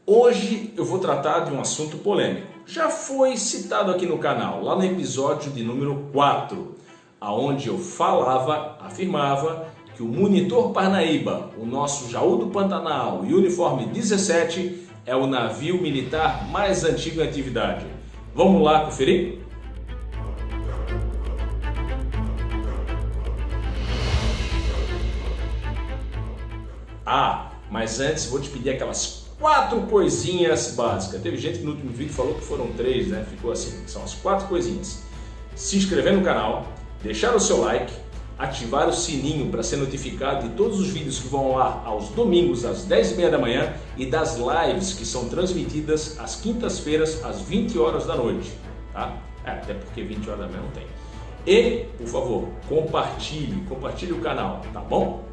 Hoje eu vou tratar de um assunto polêmico. Já foi citado aqui no canal, lá no episódio de número 4, aonde eu afirmava que o Monitor Parnaíba, o nosso Jaú do Pantanal e Uniforme 17 é o navio militar mais antigo em atividade. Vamos lá conferir? Mas antes vou te pedir aquelas 4 coisinhas básicas. Teve gente que no último vídeo falou que foram 3, né? Ficou assim, são as 4 coisinhas. Se inscrever no canal, deixar o seu like, ativar o sininho para ser notificado de todos os vídeos que vão lá aos domingos às 10h30 da manhã e das lives que são transmitidas às quintas-feiras às 20 horas da noite, tá? Até porque 20 horas da manhã não tem. E, por favor, compartilhe o canal, tá bom?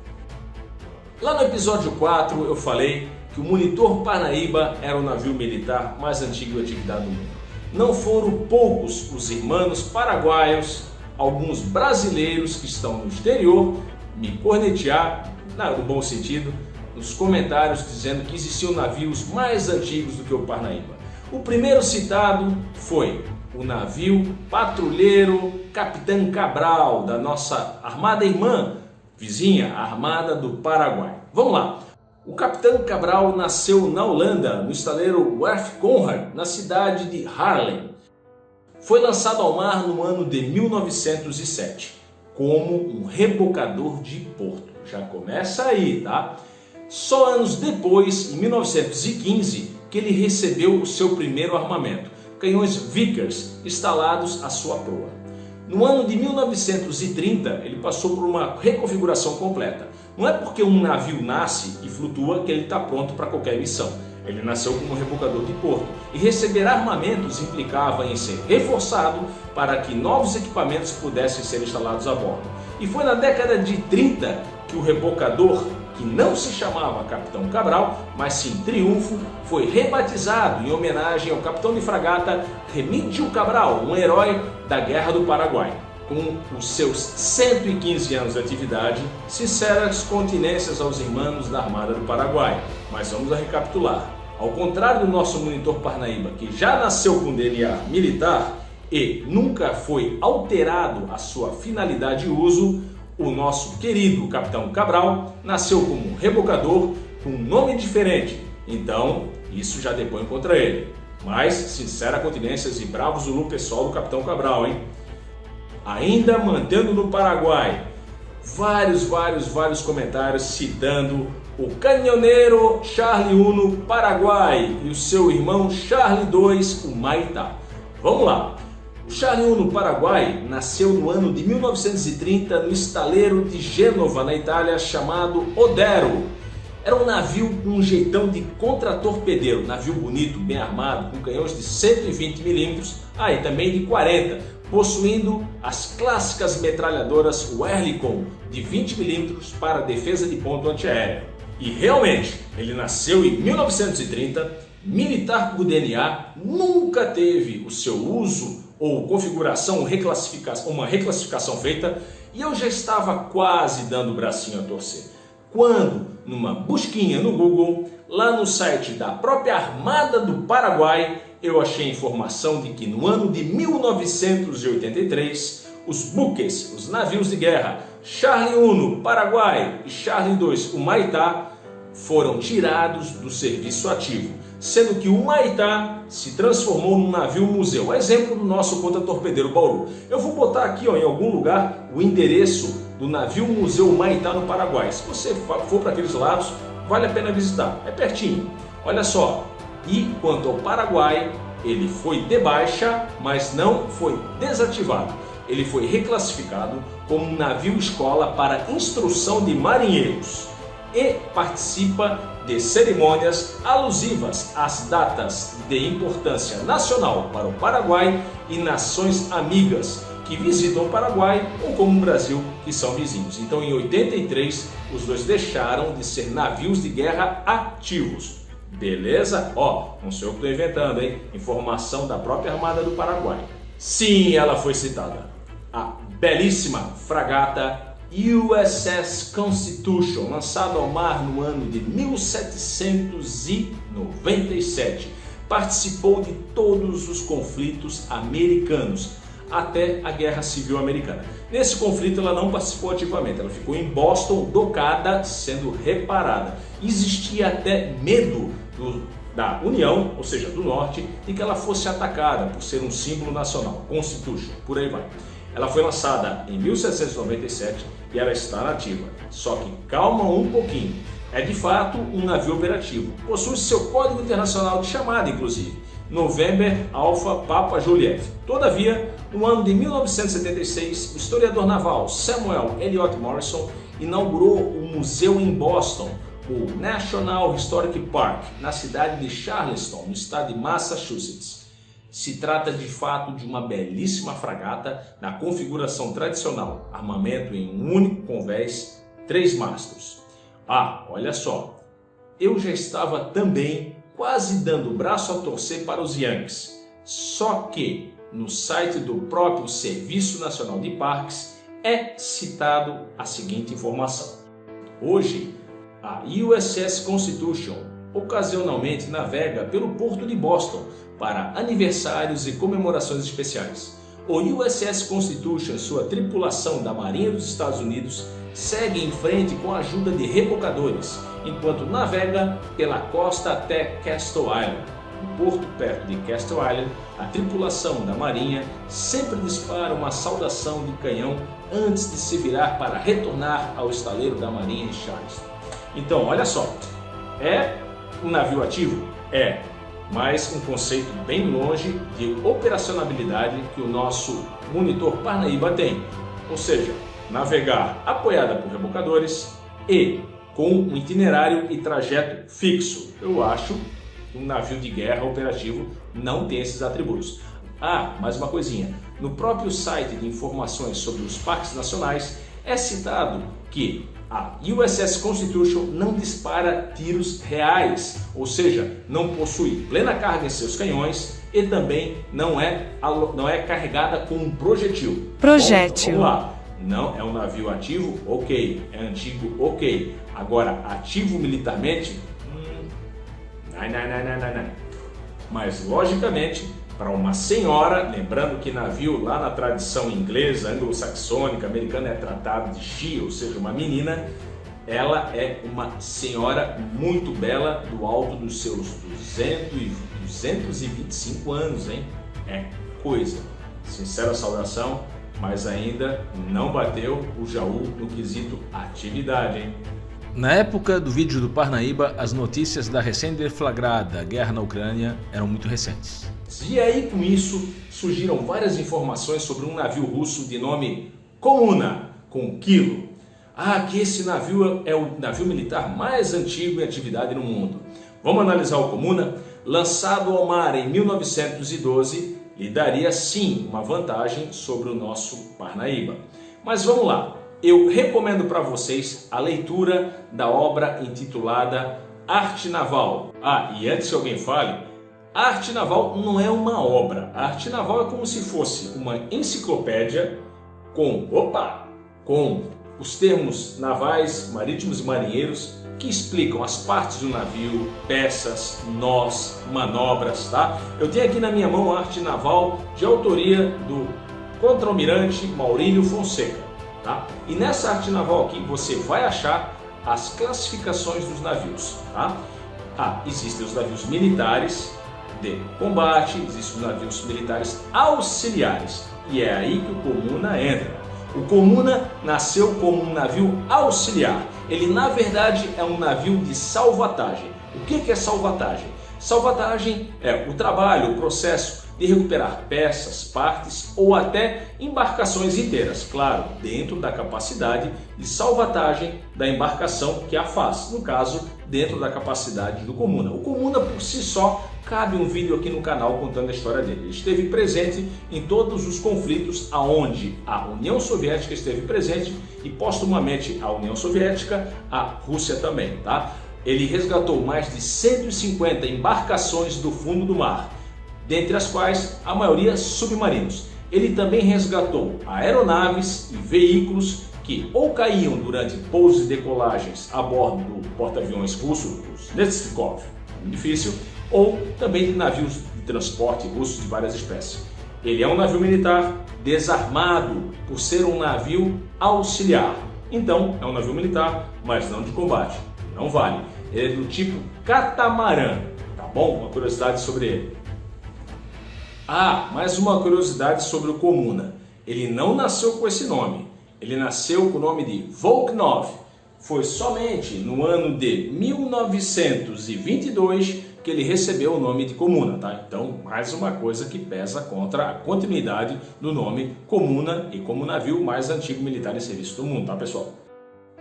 Lá no episódio 4 eu falei que o Monitor Parnaíba era o navio militar mais antigo em atividade do mundo. Não foram poucos os irmãos paraguaios, alguns brasileiros que estão no exterior, me cornetear, no bom sentido, nos comentários dizendo que existiam navios mais antigos do que o Parnaíba. O primeiro citado foi o navio patrulheiro Capitão Cabral, da nossa armada irmã, vizinha, a Armada do Paraguai. Vamos lá. O Capitão Cabral nasceu na Holanda, no estaleiro Werft Conrad, na cidade de Haarlem. Foi lançado ao mar no ano de 1907, como um rebocador de porto. Já começa aí, tá? Só anos depois, em 1915, que ele recebeu o seu primeiro armamento, canhões Vickers instalados à sua proa. No ano de 1930, ele passou por uma reconfiguração completa. Não é porque um navio nasce e flutua que ele está pronto para qualquer missão. Ele nasceu como um rebocador de porto e receber armamentos implicava em ser reforçado para que novos equipamentos pudessem ser instalados a bordo. E foi na década de 30 que o rebocador, que não se chamava Capitão Cabral, mas sim Triunfo, foi rebatizado em homenagem ao capitão de fragata Remídio Cabral, um herói da Guerra do Paraguai. Com os seus 115 anos de atividade, sinceras continências aos irmãos da Armada do Paraguai. Mas vamos a recapitular. Ao contrário do nosso Monitor Parnaíba, que já nasceu com DNA militar e nunca foi alterado a sua finalidade e uso, o nosso querido Capitão Cabral nasceu como um rebocador com um nome diferente. Então, isso já depõe contra ele. Mas, sincera continências e bravo Zulu pessoal do Capitão Cabral, hein? Ainda mantendo no Paraguai, vários comentários citando o caminhoneiro Charlie Uno Paraguai e o seu irmão Charlie II, o Maitá. Vamos lá. O Charlie Uno Paraguai nasceu no ano de 1930 no estaleiro de Gênova, na Itália, chamado Odero. Era um navio com um jeitão de contratorpedeiro, navio bonito, bem armado, com canhões de 120 mm, e também de 40, possuindo as clássicas metralhadoras Oerlikon de 20 mm para defesa de ponto antiaéreo. E realmente, ele nasceu em 1930, militar por DNA, nunca teve o seu uso ou configuração, uma reclassificação feita, e eu já estava quase dando o bracinho a torcer. Quando, numa busquinha no Google, lá no site da própria Armada do Paraguai, eu achei informação de que no ano de 1983, os buques, os navios de guerra, Charlie Uno Paraguai e Charlie II, o Maitá, foram tirados do serviço ativo, sendo que o Maitá se transformou num navio museu, exemplo do nosso contra-torpedeiro Bauru. Eu vou botar aqui em algum lugar o endereço do navio museu Maitá no Paraguai. Se você for para aqueles lados, vale a pena visitar, é pertinho. Olha só, e quanto ao Paraguai, ele foi de baixa, mas não foi desativado. Ele foi reclassificado como um navio escola para instrução de marinheiros e participa de cerimônias alusivas às datas de importância nacional para o Paraguai e nações amigas que visitam o Paraguai ou como o Brasil, que são vizinhos. Então, em 83, os dois deixaram de ser navios de guerra ativos. Beleza? Não sou eu que estou inventando, hein? Informação da própria Armada do Paraguai. Sim, ela foi citada. A belíssima fragata USS Constitution, lançado ao mar no ano de 1797. Participou de todos os conflitos americanos, até a Guerra Civil Americana. Nesse conflito ela não participou ativamente, ela ficou em Boston, docada, sendo reparada. Existia até medo da União, ou seja, do Norte, de que ela fosse atacada por ser um símbolo nacional, Constitution, por aí vai. Ela foi lançada em 1797 e ela está nativa, só que calma um pouquinho. É de fato um navio operativo, possui seu código internacional de chamada, inclusive, November Alpha Papa Juliet. Todavia, no ano de 1976, o historiador naval Samuel Eliot Morison inaugurou um museu em Boston, o National Historic Park, na cidade de Charleston, no estado de Massachusetts. Se trata de fato de uma belíssima fragata na configuração tradicional, armamento em um único convés, 3 mastros. Ah, olha só, eu já estava também quase dando o braço a torcer para os Yankees, só que no site do próprio Serviço Nacional de Parques é citado a seguinte informação. Hoje, a USS Constitution ocasionalmente navega pelo porto de Boston para aniversários e comemorações especiais. O USS Constitution e sua tripulação da Marinha dos Estados Unidos segue em frente com a ajuda de rebocadores, enquanto navega pela costa até Castle Island. No porto perto de Castle Island, a tripulação da Marinha sempre dispara uma saudação de canhão antes de se virar para retornar ao estaleiro da Marinha em Charleston. Então, olha só, é um navio ativo? É, mas um conceito bem longe de operacionalidade que o nosso monitor Parnaíba tem, ou seja, navegar apoiada por rebocadores e com um itinerário e trajeto fixo. Eu acho que um navio de guerra operativo não tem esses atributos. Ah, mais uma coisinha, no próprio site de informações sobre os parques nacionais é citado que a USS Constitution não dispara tiros reais, ou seja, não possui plena carga em seus canhões e também não é carregada com um projetil. Bom, então, vamos lá. Não é um navio ativo? Ok. É antigo? Ok. Agora, ativo militarmente? Não. Mas, logicamente, para uma senhora, lembrando que navio lá na tradição inglesa, anglo-saxônica, americana é tratado de she, ou seja, uma menina, ela é uma senhora muito bela do alto dos seus 225 anos, hein? É coisa. Sincera saudação, mas ainda não bateu o Jaú no quesito atividade, hein? Na época do vídeo do Parnaíba, as notícias da recém-deflagrada guerra na Ucrânia eram muito recentes. E aí, com isso, surgiram várias informações sobre um navio russo de nome Komuna, com quilo. Ah, que esse navio é o navio militar mais antigo em atividade no mundo. Vamos analisar o Komuna? Lançado ao mar em 1912, lhe daria sim uma vantagem sobre o nosso Parnaíba. Mas vamos lá. Eu recomendo para vocês a leitura da obra intitulada Arte Naval. Ah, e antes que alguém fale, a Arte Naval não é uma obra. A Arte Naval é como se fosse uma enciclopédia com os termos navais, marítimos e marinheiros que explicam as partes do navio, peças, nós, manobras, tá? Eu tenho aqui na minha mão a Arte Naval de autoria do contra-almirante Maurílio Fonseca. Tá? E nessa arte naval aqui você vai achar as classificações dos navios. Tá? Existem os navios militares de combate, existem os navios militares auxiliares. E é aí que o Komuna entra. O Komuna nasceu como um navio auxiliar. Ele na verdade é um navio de salvatagem. O que é salvatagem? Salvatagem é o trabalho, o processo de recuperar peças, partes ou até embarcações inteiras, claro, dentro da capacidade de salvatagem da embarcação que a faz, no caso, dentro da capacidade do Komuna. O Komuna por si só, cabe um vídeo aqui no canal contando a história dele. Ele esteve presente em todos os conflitos aonde a União Soviética esteve presente e postumamente a União Soviética, a Rússia também, tá? Ele resgatou mais de 150 embarcações do fundo do mar, dentre as quais a maioria submarinos. Ele também resgatou aeronaves e veículos que ou caíam durante pousos e decolagens a bordo do porta-aviões russo, os Netsvikov, difícil, ou também de navios de transporte russos de várias espécies. Ele é um navio militar desarmado por ser um navio auxiliar. Então, é um navio militar, mas não de combate. Não vale. Ele é do tipo catamarã. Tá bom? Uma curiosidade sobre ele. Ah, mais uma curiosidade sobre o Comuna. Ele não nasceu com esse nome. Ele nasceu com o nome de Volknov. Foi somente no ano de 1922 que ele recebeu o nome de Comuna, tá? Então, mais uma coisa que pesa contra a continuidade do nome Comuna e como navio mais antigo militar em serviço do mundo, tá, pessoal?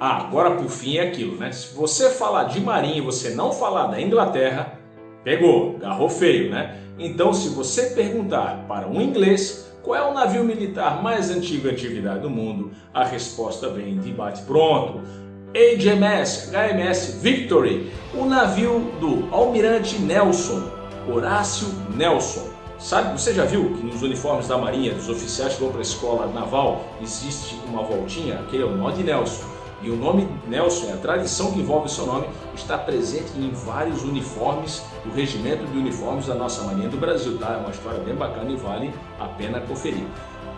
Ah, agora por fim é aquilo, né? Se você falar de marinha e você não falar da Inglaterra, pegou, agarrou feio, né? Então, se você perguntar para um inglês qual é o navio militar mais antigo em atividade do mundo, a resposta vem de bate-pronto. HMS Victory, o navio do almirante Nelson, Horácio Nelson. Sabe, você já viu que nos uniformes da Marinha, dos oficiais que vão para a escola naval, existe uma voltinha? Aquele é o nó de Nelson. E o nome Nelson, a tradição que envolve o seu nome, está presente em vários uniformes do Regimento de Uniformes da nossa Marinha do Brasil, tá? É uma história bem bacana e vale a pena conferir.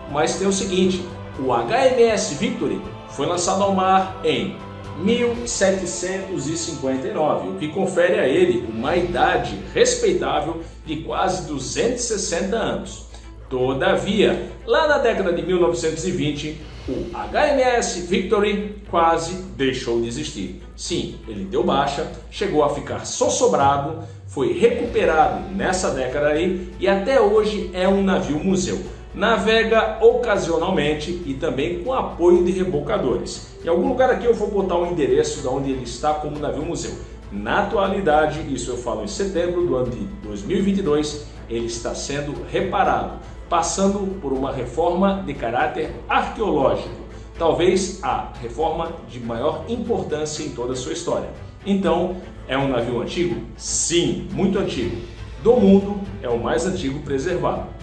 Mas tem o seguinte, o HMS Victory foi lançado ao mar em 1759, o que confere a ele uma idade respeitável de quase 260 anos. Todavia, lá na década de 1920, o HMS Victory quase deixou de existir. Sim, ele deu baixa, chegou a ficar sossobrado, foi recuperado nessa década aí e até hoje é um navio museu. Navega ocasionalmente e também com apoio de rebocadores. Em algum lugar aqui eu vou botar o endereço de onde ele está como navio museu. Na atualidade, isso eu falo em setembro do ano de 2022, ele está sendo reparado, passando por uma reforma de caráter arqueológico, talvez a reforma de maior importância em toda a sua história. Então, é um navio antigo? Sim, muito antigo. Do mundo, é o mais antigo preservado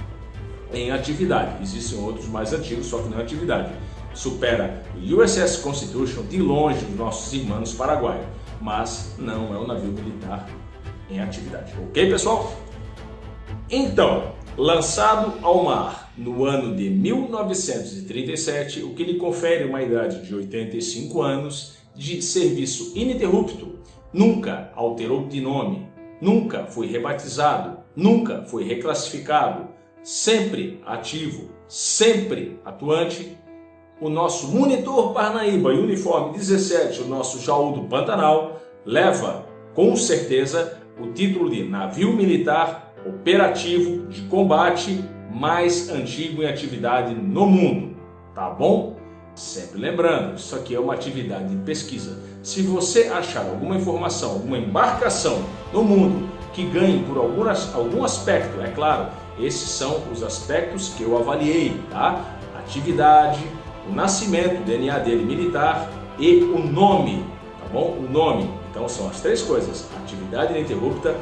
em atividade. Existem outros mais antigos, só que não em atividade. Supera o USS Constitution de longe dos nossos irmãos paraguaios, mas não é um navio militar em atividade. Ok, pessoal? Então, lançado ao mar no ano de 1937, o que lhe confere uma idade de 85 anos de serviço ininterrupto, nunca alterou de nome, nunca foi rebatizado, nunca foi reclassificado, sempre ativo, sempre atuante, o nosso monitor Parnaíba e uniforme 17, o nosso Jaú do Pantanal, leva com certeza o título de navio militar operativo de combate mais antigo em atividade no mundo, tá bom? Sempre lembrando, isso aqui é uma atividade de pesquisa. Se você achar alguma informação, alguma embarcação no mundo que ganhe por algum aspecto, é claro, esses são os aspectos que eu avaliei, tá? Atividade, o nascimento, o DNA dele militar e o nome, tá bom? O nome. Então são as três coisas: atividade ininterrupta,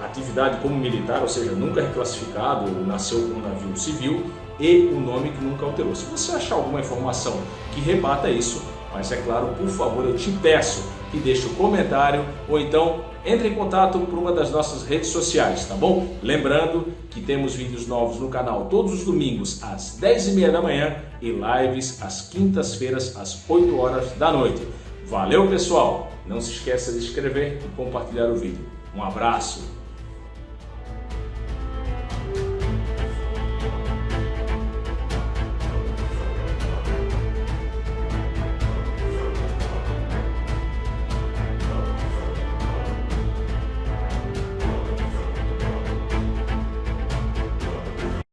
atividade como militar, ou seja, nunca reclassificado, nasceu como navio civil, e o nome que nunca alterou. Se você achar alguma informação que rebata isso, mas é claro, por favor, eu te peço que deixe um comentário ou então entre em contato por uma das nossas redes sociais, tá bom? Lembrando que temos vídeos novos no canal todos os domingos às 10h30 da manhã e lives às quintas-feiras às 8 horas da noite. Valeu, pessoal! Não se esqueça de se inscrever e compartilhar o vídeo. Um abraço!